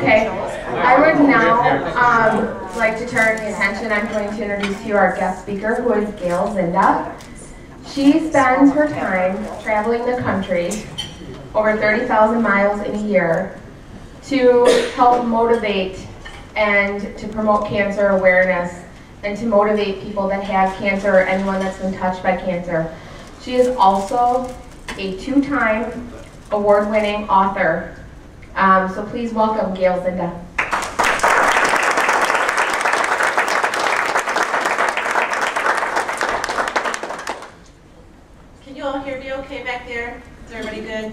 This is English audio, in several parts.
Okay, I would now like to turn the attention. I'm going to introduce to you our guest speaker, who is Gail Zinda. She spends her time traveling the country, over 30,000 miles in a year, to help motivate and to promote cancer awareness and to motivate people that have cancer or anyone that's been touched by cancer. She is also a two-time award-winning author. So please welcome Gail Zinda. Can you all hear me okay back there? Is everybody good?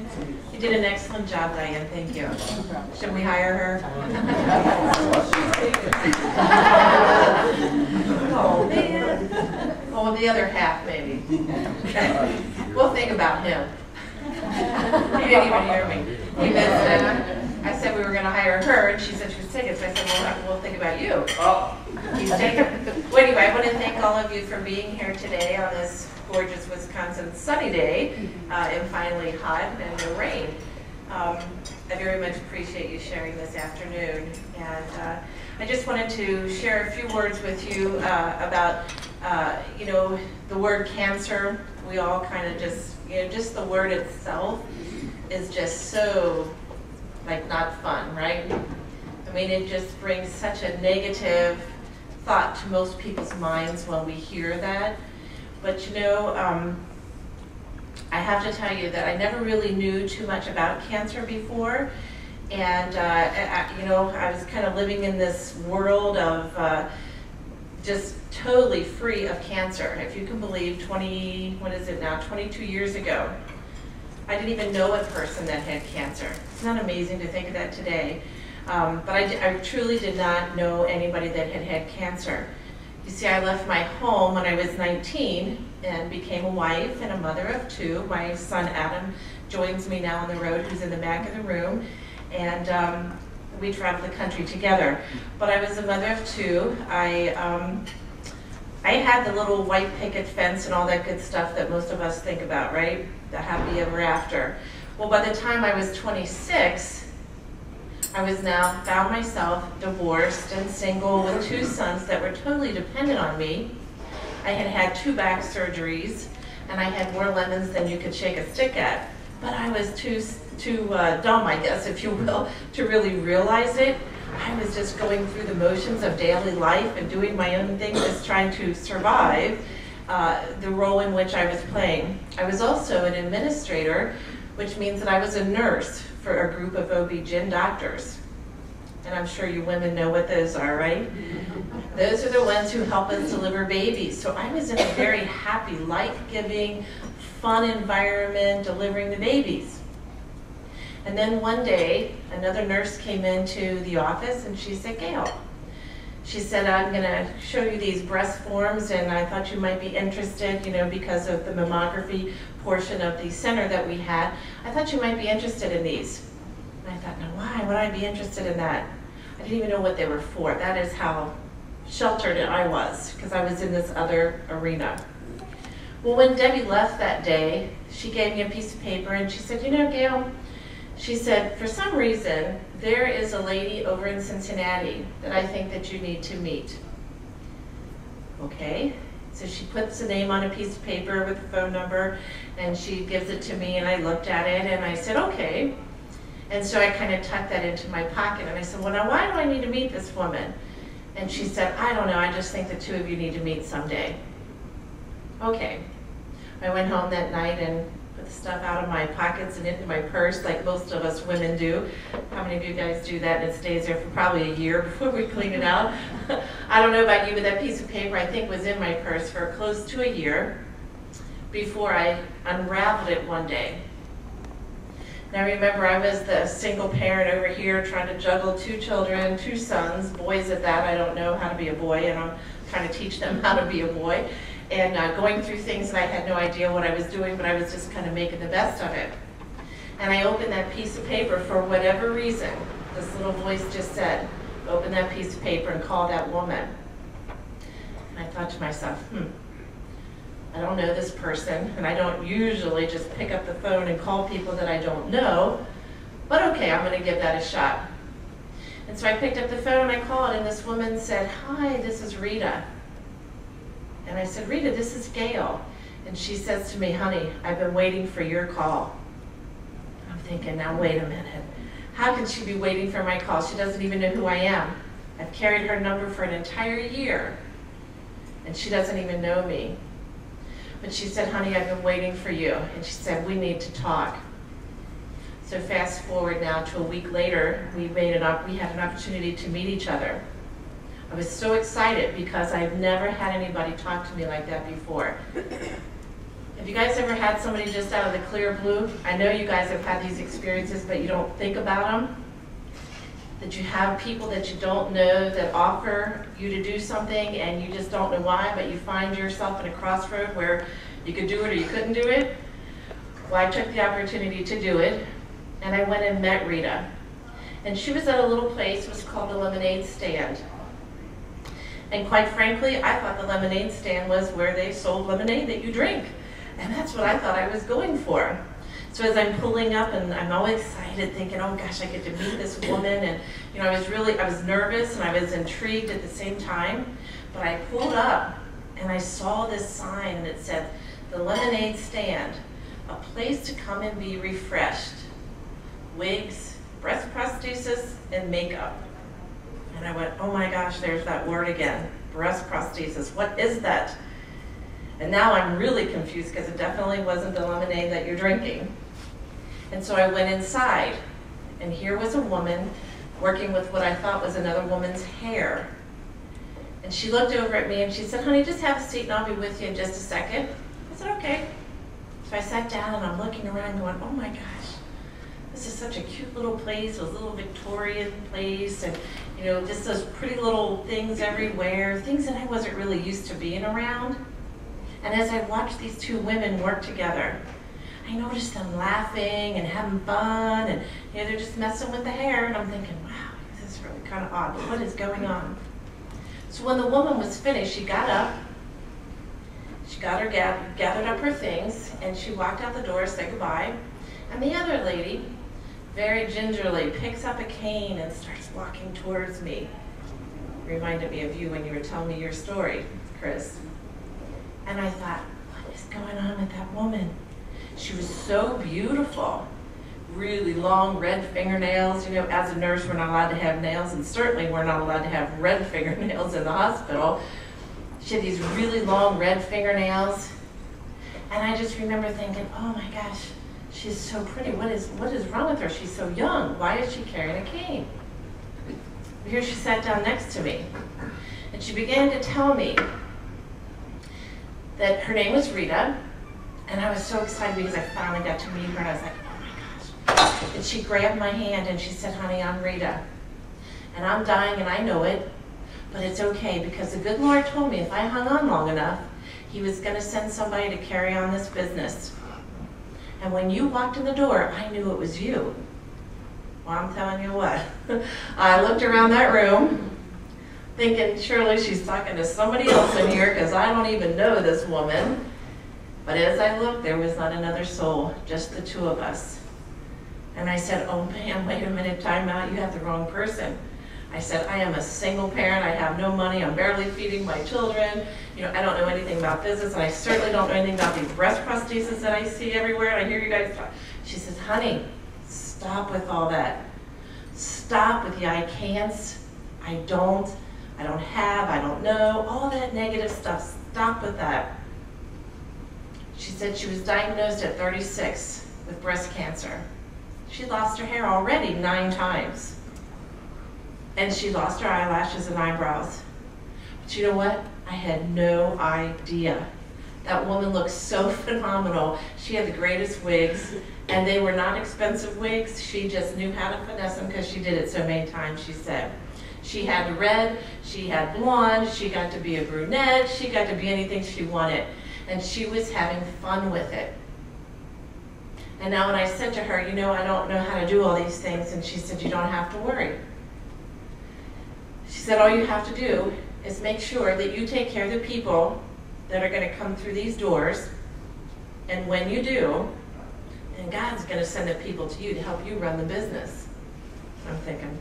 You did an excellent job, Diane. Thank you. Should we hire her? Oh, man. Oh, the other half, maybe. We'll think about him. He didn't even hear me. He missed it. I said we were going to hire her, and she said she was taken. So I said, well, we'll think about you. Oh. He's taken. Well, anyway, I want to thank all of you for being here today on this gorgeous Wisconsin sunny day, and finally hot and no rain. I very much appreciate you sharing this afternoon. And I just wanted to share a few words with you about, the word cancer. We all kind of just, just the word itself is just so, not fun, right? I mean, it just brings such a negative thought to most people's minds when we hear that. But I have to tell you that I never really knew too much about cancer before. And, I was kind of living in this world of just totally free of cancer. If you can believe 22 years ago, I didn't even know a person that had cancer. Isn't that amazing to think of that today? But I truly did not know anybody that had cancer. You see, I left my home when I was 19 and became a wife and a mother of two. My son Adam joins me now on the road, who's in the back of the room, and we travel the country together. But I was a mother of two. I had the little white picket fence and all that good stuff that most of us think about, right? The happy ever after. Well, by the time I was 26, I was now found myself divorced and single with two sons that were totally dependent on me. I had had 2 back surgeries, and I had more lemons than you could shake a stick at. But I was too dumb, I guess, if you will, to really realize it. I was just going through the motions of daily life and doing my own thing, just trying to survive the role in which I was playing. I was also an administrator, which means that I was a nurse for a group of OB-GYN doctors. And I'm sure you women know what those are, right? Those are the ones who help us deliver babies. So I was in a very happy, life-giving, fun environment delivering the babies. And then one day, another nurse came into the office and she said, Gail, she said, I'm going to show you these breast forms, and I thought you might be interested, because of the mammography portion of the center that we had. I thought you might be interested in these. And I thought, now why would I be interested in that? I didn't even know what they were for. That is how sheltered I was, because I was in this other arena. Well, when Debbie left that day, she gave me a piece of paper and she said, Gail, she said, for some reason, there is a lady over in Cincinnati that I think that you need to meet. Okay, so she puts the name on a piece of paper with a phone number, and she gives it to me, and I looked at it, and I said, okay. And so I kind of tucked that into my pocket, and I said, well, now why do I need to meet this woman? And she said, I don't know, I just think the two of you need to meet someday. Okay. I went home that night and put the stuff out of my pockets and into my purse, like most of us women do. How many of you guys do that, and it stays there for probably a year before we clean it out? I don't know about you, but that piece of paper I think was in my purse for close to a year before I unraveled it one day. Now remember, I was the single parent over here trying to juggle 2 children, 2 sons, boys at that. I don't know how to be a boy, and I'm trying to teach them how to be a boy. And going through things that I had no idea what I was doing, but I was just kind of making the best of it. And I opened that piece of paper for whatever reason. This little voice just said, open that piece of paper and call that woman. And I thought to myself, I don't know this person, and I don't usually just pick up the phone and call people that I don't know, but okay, I'm going to give that a shot. And so I picked up the phone and I called, and this woman said, "Hi, this is Rita." And I said, "Rita, this is Gail." And she says to me, "Honey, I've been waiting for your call." I'm thinking, now wait a minute. How can she be waiting for my call? She doesn't even know who I am. I've carried her number for an entire year, and she doesn't even know me. But she said, "Honey, I've been waiting for you." And she said, "We need to talk." So fast forward now to a week later, we had an opportunity to meet each other. I was so excited because I've never had anybody talk to me like that before. Have you guys ever had somebody just out of the clear blue? I know you guys have had these experiences, but you don't think about them. That you have people that you don't know that offer you to do something and you just don't know why, but you find yourself in a crossroad where you could do it or you couldn't do it. Well, I took the opportunity to do it, and I went and met Rita. And she was at a little place, it was called the Lemonade Stand. And quite frankly, I thought the lemonade stand was where they sold lemonade that you drink. And that's what I thought I was going for. So as I'm pulling up, and I'm all excited thinking, oh gosh, I get to meet this woman. And you know, I was nervous and I was intrigued at the same time. But I pulled up and I saw this sign and it said, "The Lemonade Stand, a place to come and be refreshed. Wigs, breast prosthesis, and makeup." And I went, oh my gosh, there's that word again, breast prosthesis. What is that? And now I'm really confused because it definitely wasn't the lemonade that you're drinking. And so I went inside, and here was a woman working with what I thought was another woman's hair. And she looked over at me and she said, "Honey, just have a seat and I'll be with you in just a second." I said, "Okay." So I sat down and I'm looking around going, oh my gosh, this is such a cute little place, a little Victorian place, and you know, just those pretty little things everywhere, things that I wasn't really used to being around. And as I watched these two women work together, I noticed them laughing and having fun, and you know, they're just messing with the hair, and I'm thinking, wow, this is really kind of odd, but what is going on? So when the woman was finished, she got up, she gathered up her things, and she walked out the door, said goodbye, and the other lady, very gingerly, picks up a cane and starts walking towards me. Reminded me of you when you were telling me your story, Chris. And I thought, what is going on with that woman? She was so beautiful. Really long red fingernails. You know, as a nurse, we're not allowed to have nails, and certainly we're not allowed to have red fingernails in the hospital. She had these really long red fingernails. And I just remember thinking, oh my gosh, she's so pretty. What is wrong with her? She's so young. Why is she carrying a cane? Here she sat down next to me, and she began to tell me that her name was Rita, and I was so excited because I finally got to meet her, and I was like, oh my gosh. And she grabbed my hand and she said, "Honey, I'm Rita, and I'm dying and I know it, but it's okay because the good Lord told me if I hung on long enough, He was going to send somebody to carry on this business. And when you walked in the door, I knew it was you." Well, I'm telling you what, I looked around that room thinking, surely she's talking to somebody else in here because I don't even know this woman. But as I looked, there was not another soul, just the two of us. And I said, oh man, wait a minute, time out, you have the wrong person. I said, I am a single parent, I have no money, I'm barely feeding my children, you know, I don't know anything about business, and I certainly don't know anything about these breast prostheses that I see everywhere, and I hear you guys talk. She says, honey, stop with all that. Stop with the I can'ts, I don't have, I don't know, all that negative stuff, stop with that. She said she was diagnosed at 36 with breast cancer. She lost her hair already 9 times. And she lost her eyelashes and eyebrows. But you know what? I had no idea. That woman looked so phenomenal. She had the greatest wigs, and they were not expensive wigs. She just knew how to finesse them because she did it so many times, she said. She had red, she had blonde, she got to be a brunette, she got to be anything she wanted. And she was having fun with it. And now when I said to her, you know, I don't know how to do all these things, and she said, you don't have to worry. She said, all you have to do is make sure that you take care of the people that are going to come through these doors, and when you do, then God's going to send the people to you to help you run the business. I'm thinking,